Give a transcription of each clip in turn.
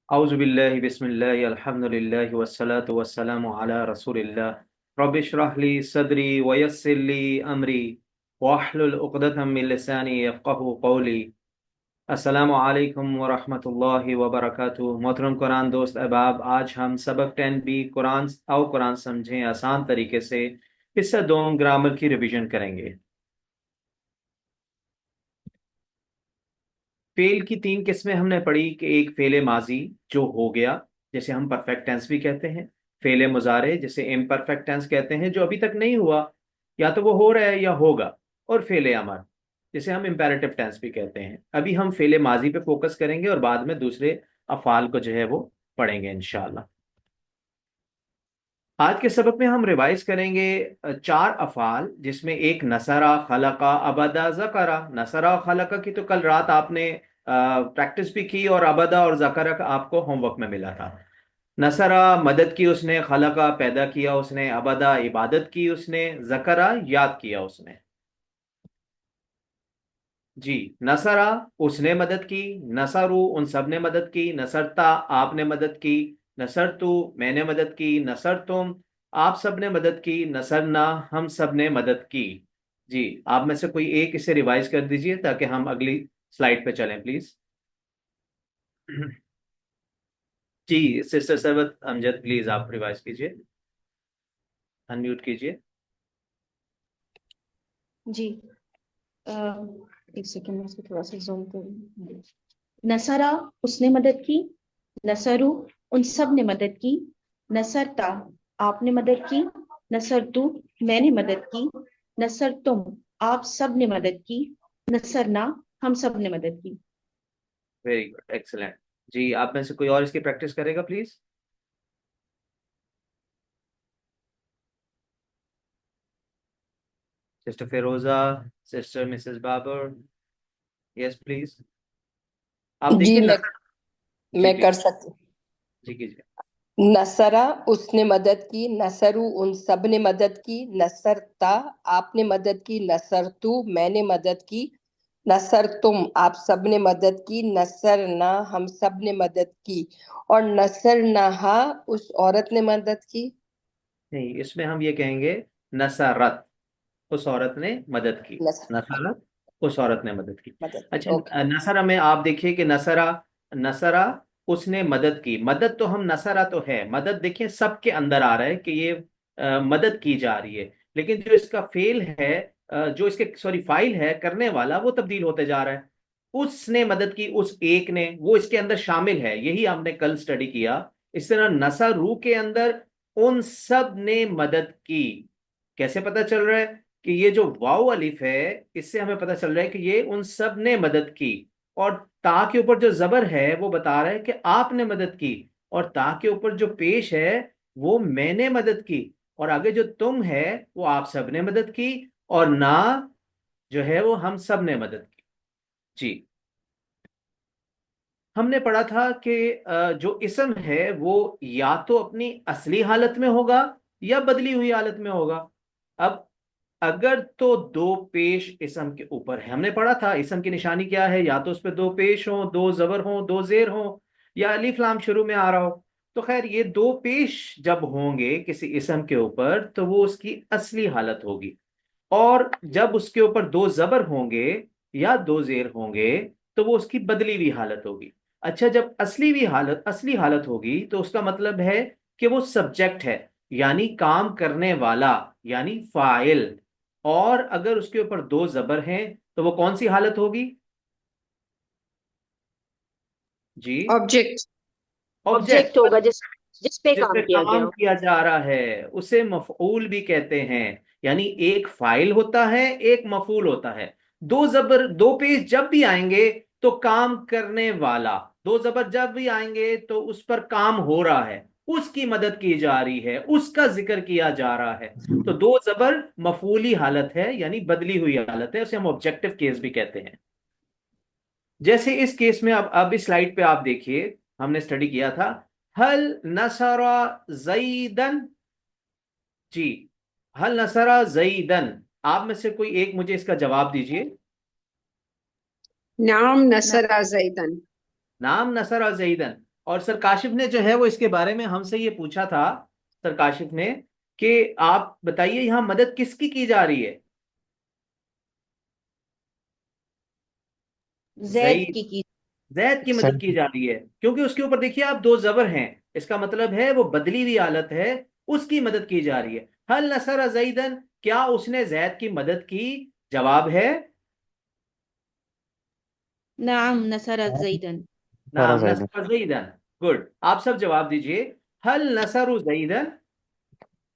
औज़ुबिल्लाहि बिस्मिल्लाहि अल्हम्दुलिल्लाहि वस्सलातु वस्सलामु अला रसूलिल्लाह रब्बि इश्रह ली सदरी वयस्सिर ली अमरी वहलुल उक़दतम मिन लिसानी यफ़क़हू क़ौली। अस्सलामु अलैकुम व रहमतुल्लाहि व बरकातुहू। मोहतरम कुरान दोस्त अहबाब, आज हम सबक 10 बी कुरान समझें आसान तरीके से हिस्सा 2 ग्रामर की रिवीजन करेंगे। फेल की 3 किस्में हमने पढ़ी कि एक फेले माजी जो हो गया, जैसे हम परफेक्ट टेंस भी कहते हैं। फेले मुजारे जिसे इम्परफेक्ट टेंस कहते हैं, जो अभी तक नहीं हुआ, या तो वो हो रहा है या होगा। और फेले अमर जिसे हम इम्पेरेटिव टेंस भी कहते हैं। अभी हम फेले माजी पे फोकस करेंगे और बाद में दूसरे अफाल को जो है वो पढ़ेंगे इंशाल्लाह। आज के सबक में हम रिवाइज करेंगे 4 अफाल, जिसमें एक नसरा, खलका, अबदा, जकरा। नसरा और खलका की तो कल रात आपने प्रैक्टिस भी की, और अबदा और जकरा का आपको होमवर्क में मिला था। नसरा मदद की उसने, खलका पैदा किया उसने, अबदा इबादत की उसने, जकरा याद किया उसने। जी, नसरा उसने मदद की, नसरू उन सब ने मदद की, नसरता आपने मदद की, नसरतु मैंने मदद की, नसर तुम आप सब ने मदद की, नसरना हम सब ने मदद की। जी, आप में से कोई एक इसे रिवाइज कर दीजिए ताकि हम अगली स्लाइड पे चलें प्लीज। जी, सिस्टर सरवत अमजद प्लीज आप रिवाइज कीजिए, अनम्यूट कीजिए। जी। अ, एक सेकेंड में इसको थोड़ा सा जूम करूँ। नसरा उसने मदद की, नसरु उन सब ने मदद की, नसरता आपने मदद की, नसरतु मैंने मदद की, नसर तुम आप सब ने मदद की, नसरना हम सब ने मदद की। Very good, excellent. जी, आप में से कोई और इसकी प्रैक्टिस करेगा please. Sister Firoza, sister Mrs Babar, yes please. आप जी देखिए मैं नसर। जी मैं कर कीजिए। सकती। जी कीजिए। नसरा उसने मदद की, नसरु उन सब ने मदद की, नसरता आपने मदद की, नसरतु मैंने मदद की, नसर तुम आप सब ने मदद की, नसरना हम सब ने मदद की, और नसरनाहा उस औरत ने मदद की। नहीं, इसमें हम ये कहेंगे नसरत उस औरत ने मदद की। नसर नसरत उस औरत ने मदद की। मदद की, अच्छा, ओके। नसरा में आप देखिए कि नसरा, नसरा उसने मदद की। मदद तो हम नसरा तो है, मदद देखिए सबके अंदर आ रहा है कि ये मदद की जा रही है। लेकिन जो इसका फेल है, जो इसके सॉरी फाइल है करने वाला, वो तब्दील होते जा रहा है। उसने मदद की, उस एक ने, वो इसके अंदर शामिल है। यही हमने कल स्टडी किया। इस तरह नसरू के अंदर उन सब ने मदद की। कैसे पता चल रहा है कि ये जो वाव अलिफ है, इससे हमें पता चल रहा है कि ये उन सब ने मदद की। और ता के ऊपर जो जबर है वो बता रहा है कि आपने मदद की। और ता के ऊपर जो पेश है वो मैंने मदद की। और आगे जो तुम है वो आप सब ने मदद की। और ना जो है वो हम सब ने मदद की। जी, हमने पढ़ा था कि जो इसम है वो या तो अपनी असली हालत में होगा या बदली हुई हालत में होगा। अब अगर तो दो पेश इसम के ऊपर है, हमने पढ़ा था इसम की निशानी क्या है, या तो उस पर दो पेश हो, दो जबर हो, दो जेर हो, या अलिफ लाम शुरू में आ रहा हो। तो खैर, ये दो पेश जब होंगे किसी इसम के ऊपर तो वो उसकी असली हालत होगी। और जब उसके ऊपर दो जबर होंगे या दो जेर होंगे तो वो उसकी बदली हुई हालत होगी। अच्छा, जब असली हालत होगी तो उसका मतलब है कि वो सब्जेक्ट है, यानी काम करने वाला, यानी फाइल। और अगर उसके ऊपर दो जबर हैं तो वो कौन सी हालत होगी? जी, ऑब्जेक्ट। ऑब्जेक्ट। ऑब्जेक्ट होगा जिस जिस पे जिस काम पे किया गया काम हो। किया जा रहा है उसे मफऊल भी कहते हैं। यानी एक फाइल होता है, एक मफूल होता है। दो जबर दो पेश जब भी आएंगे तो काम करने वाला, दो जबर जब भी आएंगे तो उस पर काम हो रहा है, उसकी मदद की जा रही है, उसका जिक्र किया जा रहा है। तो दो जबर मफूली हालत है, यानी बदली हुई हालत है, उसे हम ऑब्जेक्टिव केस भी कहते हैं। जैसे इस केस में, अब इस स्लाइड पे आप देखिए, हमने स्टडी किया था हल नसरा जईदन। जी, हल नसरा जईदन। आप में से कोई एक मुझे इसका जवाब दीजिए। नाम नसरा जैदन। नाम नसरा जईदन। और सर काशिफ ने जो है वो इसके बारे में हमसे ये पूछा था, सर काशिफ ने, कि आप बताइए यहाँ मदद किसकी की जा रही है। जैद जईद, की। जैद की मदद की सही। जा रही है, क्योंकि उसके ऊपर देखिए आप दो जबर हैं, इसका मतलब है वो बदली हुई हालत है, उसकी मदद की जा रही है। हल नसर जईदन, क्या उसने जैद की मदद की? जवाब है नाम नसर जैदन। सारा नाम जायदा। नसर जईदन। गुड, आप सब जवाब दीजिए। हल नसरु जईदन,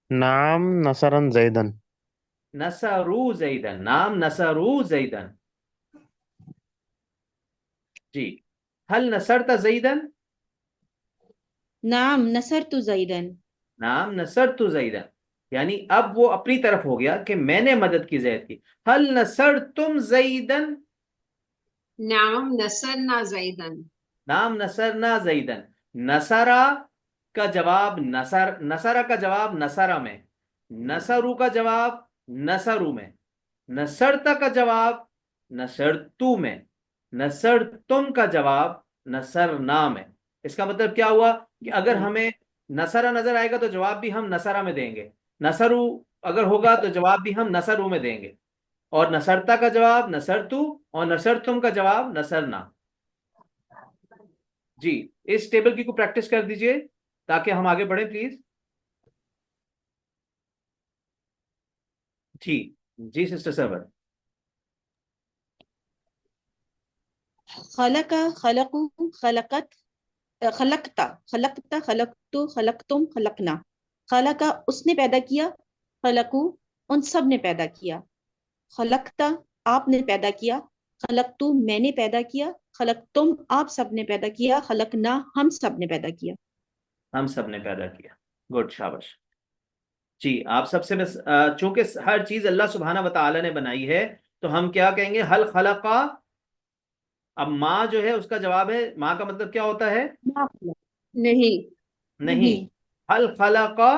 नाम नसरन जैदन। नसरू जईदन, नाम नसरू जईदन। जी। हल नसरत जईदन, नाम नसर तु जैदन। नाम नसर तु जईदन, यानी अब वो अपनी तरफ हो गया कि मैंने मदद की जैद की। हल नसर तुम जईदन, नाम नसरना जैदन। नाम नसरना जईदन। नसरा का जवाब नसर, नसरा का जवाब नसरा में, नसरू का जवाब नसरू में, नसरता का जवाब नसरतू में, नसर तुम का जवाब नसरना में। इसका मतलब क्या हुआ कि अगर हमें नसरा नजर आएगा तो जवाब भी हम नसरा में देंगे, नसरू अगर होगा तो जवाब भी हम नसरू में देंगे, और नसरता का जवाब नसरतू, और नसर तुम का जवाब नसरना। जी। इस टेबल की को प्रैक्टिस कर दीजिए ताकि हम आगे बढ़े प्लीज। जी। जी सिस्टर सरवर। खलका खलकू खलकत खलकता खलकता खलकतु खलकतुम खलकना। खलका उसने पैदा किया, खलकू उन सब ने पैदा किया, खलकता आपने पैदा किया, खलकतु मैंने पैदा किया, खलकतुम आप सब ने पैदा किया, खलकना हम सब ने पैदा किया। हम सब ने पैदा किया। गुड, शाबाश। जी। आप सबसे बस चूंकि हर चीज अल्लाह सुब्हाना व तआला ने बनाई है, तो हम क्या कहेंगे? हल खलका। अब माँ जो है उसका जवाब है, माँ का मतलब क्या होता है? मा खलक। नहीं। नहीं। नहीं। हल खलका,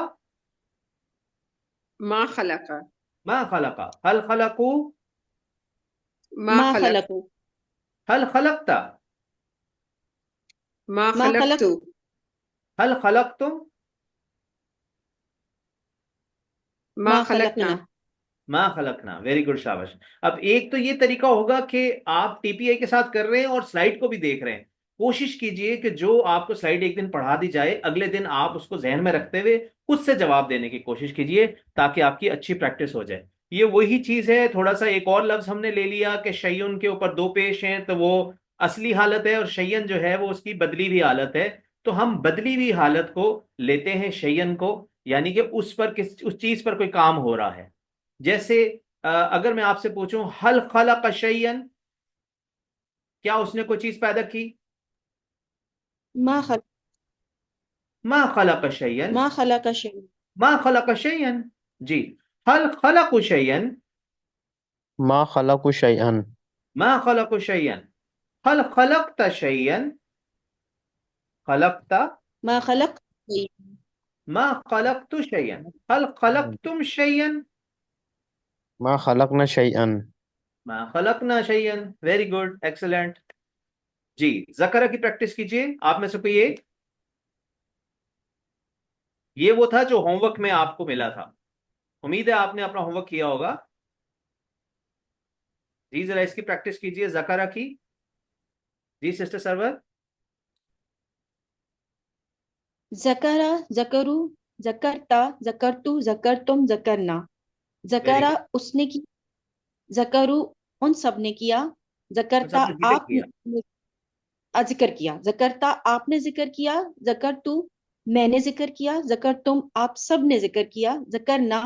माँ खलका। मा खलका। हल खलकू, माँ मा खलक। खलकू। हल खलकता, माँ मा खलक खलक। तू। हल खलक तुम, माँ मा खलकना। खलकना। मा खलकना। वेरी गुड, शाबाश। अब एक तो ये तरीका होगा कि आप टीपीआई के साथ कर रहे हैं और स्लाइड को भी देख रहे हैं। कोशिश कीजिए कि जो आपको स्लाइड एक दिन पढ़ा दी जाए, अगले दिन आप उसको जहन में रखते हुए उससे जवाब देने की कोशिश कीजिए, ताकि आपकी अच्छी प्रैक्टिस हो जाए। ये वही चीज है, थोड़ा सा एक और लफ्ज हमने ले लिया कि शय्यन के ऊपर दो पेश हैं, तो वो असली हालत है, और शय्यन जो है वो उसकी बदली हुई हालत है। तो हम बदली हुई हालत को लेते हैं शय्यन को, यानी कि उस पर किस, उस चीज पर कोई काम हो रहा है। जैसे अगर मैं आपसे पूछूं हल खलक शय्यन, क्या उसने कोई चीज पैदा की? मा खल मा खलक शय्यन, मा खलक शैअ। मा खलक शय्यन। जी। हल खलक शय्यन, मा खलकु शैअन। मा खलक शय्यन। हल खलकत शय्यन, खलकता, मा खलक शैअ। मा खलकतु शय्यन। हल खलकतुम शय्यन, मा खलकना शैअन। मा खलकना शय्यन। Very good, excellent. जी। जकरा की प्रैक्टिस कीजिए आप में से कोई एक। ये वो था जो होमवर्क में आपको मिला था, उम्मीद है आपने अपना होमवर्क किया होगा। जी जरा इसकी प्रैक्टिस कीजिए जकरा की। जी सिस्टर सरवर। जकरा जकरू जकरता जकरतु जकरतुम जकरना। वेरी जकरा गुड। उसने की, जकरू उन सब ने किया, तो जकरता सबने जिक्र आप किया। जिक्र किया, जकरता आपने जिक्र किया, जकर तू मैंने जिक्र किया, जकर तुम आप सब ने जिक्र किया, जकरना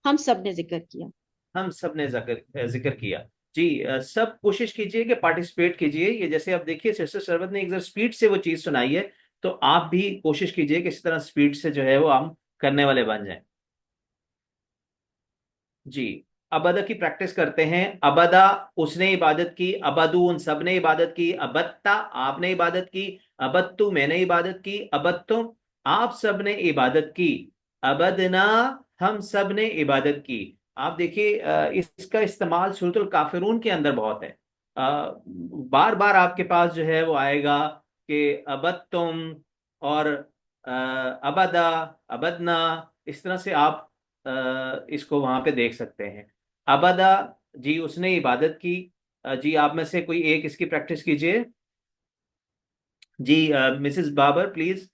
हम सब ने जिक्र किया। हम सब ने जिक्र जिक्र किया। जी। सब कोशिश कीजिए कि पार्टिसिपेट कीजिए। ये जैसे आप देखिए सिस्टर सरबत ने एक जरा स्पीड से वो चीज सुनाई है, तो आप भी कोशिश कीजिए कि इस तरह स्पीड से जो है वो हम करने वाले बन जाएं। जी। अबदा की प्रैक्टिस करते हैं। अबदा उसने इबादत की, अबदू उन सब ने इबादत की, अबत्ता आपने इबादत की, अबत्तु मैंने इबादत की, अबत्तुम आप सब ने इबादत की, अबदना हम सब ने इबादत की। आप देखिए इसका इस्तेमाल सूरतुल काफिरून के अंदर बहुत है। बार बार आपके पास जो है वो आएगा कि अबत्तुम, और अबदा, अबदना, इस तरह से आप इसको वहां पे देख सकते हैं। अबदा, जी उसने इबादत की। जी आप में से कोई एक इसकी प्रैक्टिस कीजिए। जी मिसेस बाबर प्लीज।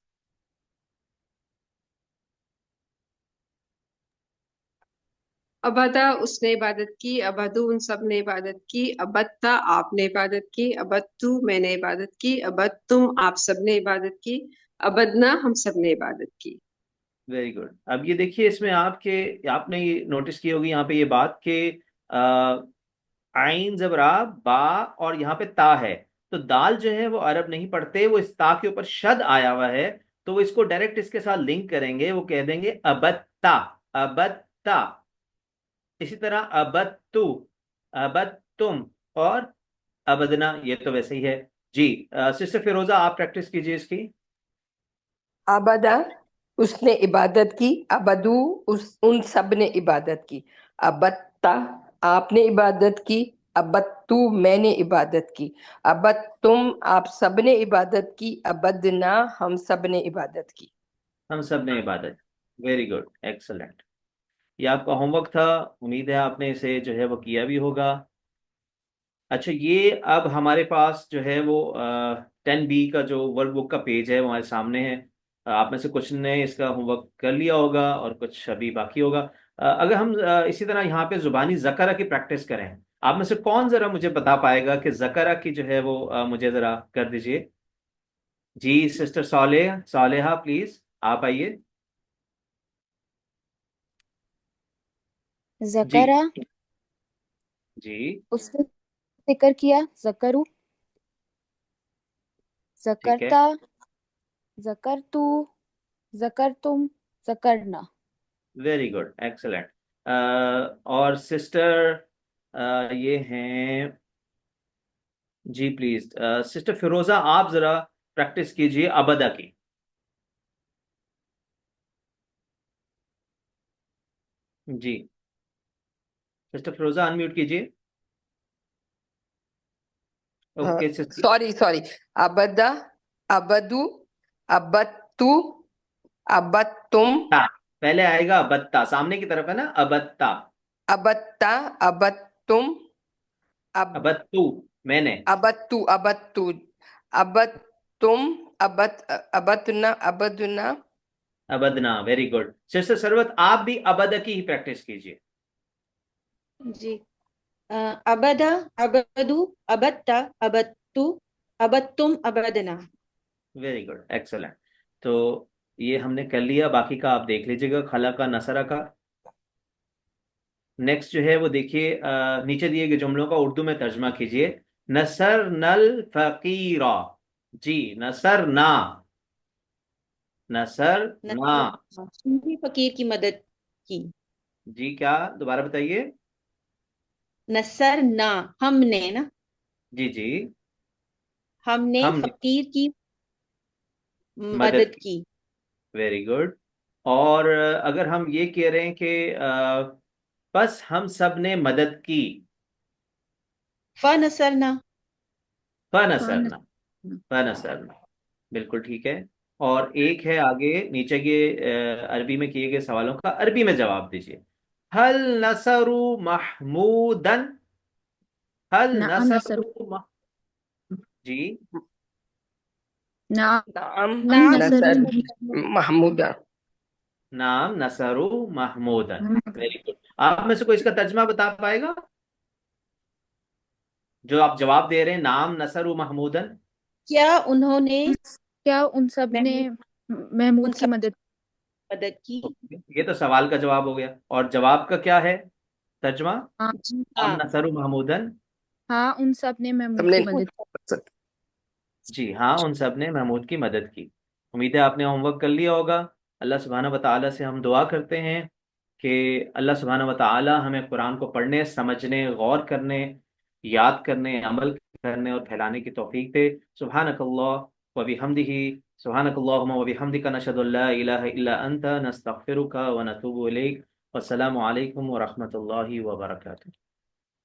अबदा उसने इबादत की, अबदू उन सब ने इबादत की, अबत्ता आपने इबादत की, अबत्तू मैंने इबादत की, अबत्तुम आप सब ने इबादत की, अबदना हम सब ने इबादत की। Very good. अब ये देखिए इसमें आपके, आपने ये नोटिस की होगी यहाँ पे ये बात कि आइन जबरा बा और यहाँ पे ता है। तो दाल जो है वो अरब नहीं पढ़ते, वो इस ता के ऊपर शद आया हुआ है, तो वो इसको डायरेक्ट इसके साथ लिंक करेंगे, वो कह देंगे अबत्ता, अबत्ता। इसी तरह अबत्तु, अबत्तुम और अबदना, ये तो वैसे ही है। जी सिस्टर फिरोजा आप प्रैक्टिस कीजिए इसकी। अबदा उसने इबादत की, अबदू उस उन सब ने इबादत की, अबत्ता आपने इबादत की, अबत्तू मैंने इबादत की, अबत्तुम आप सब ने इबादत की, अबदना हम सब ने इबादत की। हम सब ने इबादत। Very good, excellent. ये आपका होमवर्क था, उम्मीद है आपने इसे जो है वो किया भी होगा। अच्छा, ये अब हमारे पास जो है वो 10B का जो वर्कबुक का पेज है वो हमारे सामने है। आप में से कुछ ने इसका होमवर्क कर लिया होगा और कुछ अभी बाकी होगा। अगर हम इसी तरह यहाँ पे जुबानी ज़करा की प्रैक्टिस करें, आप में से कौन ज़रा मुझे बता पाएगा कि ज़करा की जो है वो मुझे ज़रा कर दीजिए। जी सिस्टर सालेहा प्लीज आप आइए। जी जकरा जी उसने जिक्र किया, जकरू, ठीक है। जकरता, जकरतू, जकरतुम, जकरना। Very good, excellent. और सिस्टर ये हैं, जी प्लीज सिस्टर फिरोजा आप जरा प्रैक्टिस कीजिए अबदा की। जी सिस्टर फिरोजा अनम्यूट कीजिए। Okay sister. सॉरी सॉरी, अबदा, अबदू, अबत्तू, अबत्तुम, पहले आएगा अबत्ता, सामने की तरफ है ना, अबत्ता। अबत्ता, अबत्तुम, अब अबत्तू मैंने। अबत्तू, अबत्तू, अबत्तुम, अबतना, अबदना। अबदना, वेरी गुड। सिस्टर सरवत आप भी अबद की ही प्रैक्टिस कीजिए। जी अबदा, अबदू, अबत्ता, अबत्तु, अबत्तुम, अबदना। Very good, excellent. तो ये हमने कर लिया, बाकी का आप देख लीजिएगा, खला का नसरा का। नेक्स्ट जो है वो देखिए, नीचे दिए गए जुमलों का उर्दू में तर्जमा कीजिए। नसर नल फकीरा। जी नसर ना, नसर ना। नसर फकीर की मदद की। जी क्या, दोबारा बताइए। नसर ना हमने ना, जी जी, हमने हमने फकीर की मदद मदद की। की। Very good. और अगर हम ये कह रहे हैं कि बस हम सब ने मदद की, फनसरना। फनसरना, फनसरना, बिल्कुल ठीक है। और एक है आगे नीचे के अरबी में किए गए सवालों का अरबी में जवाब दीजिए। हल नसरु महमूदन, हल नाम नसर, नसरु जी नाम नाम नसरु नसर महमूदा। नाम नसरु महमूदन। Very good. आप में से कोई इसका तर्जमा बता पाएगा, जो आप जवाब दे रहे हैं, नाम नसरु महमूदन। क्या उन्होंने क्या उन सब ने महमूद उन महमूद की सब मदद, मदद की। ये तो सवाल का जवाब हो गया, और जवाब का क्या है तर्जमा? हाँ, जी नाम हाँ। नसरु महमूदन। हाँ उन सब ने महमूद हमने की मदद। जी हाँ, उन सब ने महमूद की मदद की। उम्मीद है आपने होमवर्क कर लिया होगा। अल्लाह सुब्हानहू व तआला से हम दुआ करते हैं कि अल्लाह सुब्हानहू व तआला हमें कुरान को पढ़ने, समझने, गौर करने, याद करने, अमल करने और फैलाने की तौफीक दे। सुब्हानकल्लाह व बिहम्दिही, सुब्हानकल्लाहुम्मा व बिहम्दिका, नशहदु अल्ला इलाहा इल्ला अंता, नस्तगफिरुका व नतूबु इलैक। वस्सलामु अलैकुम व रहमतुल्लाहि व बरकातुहू।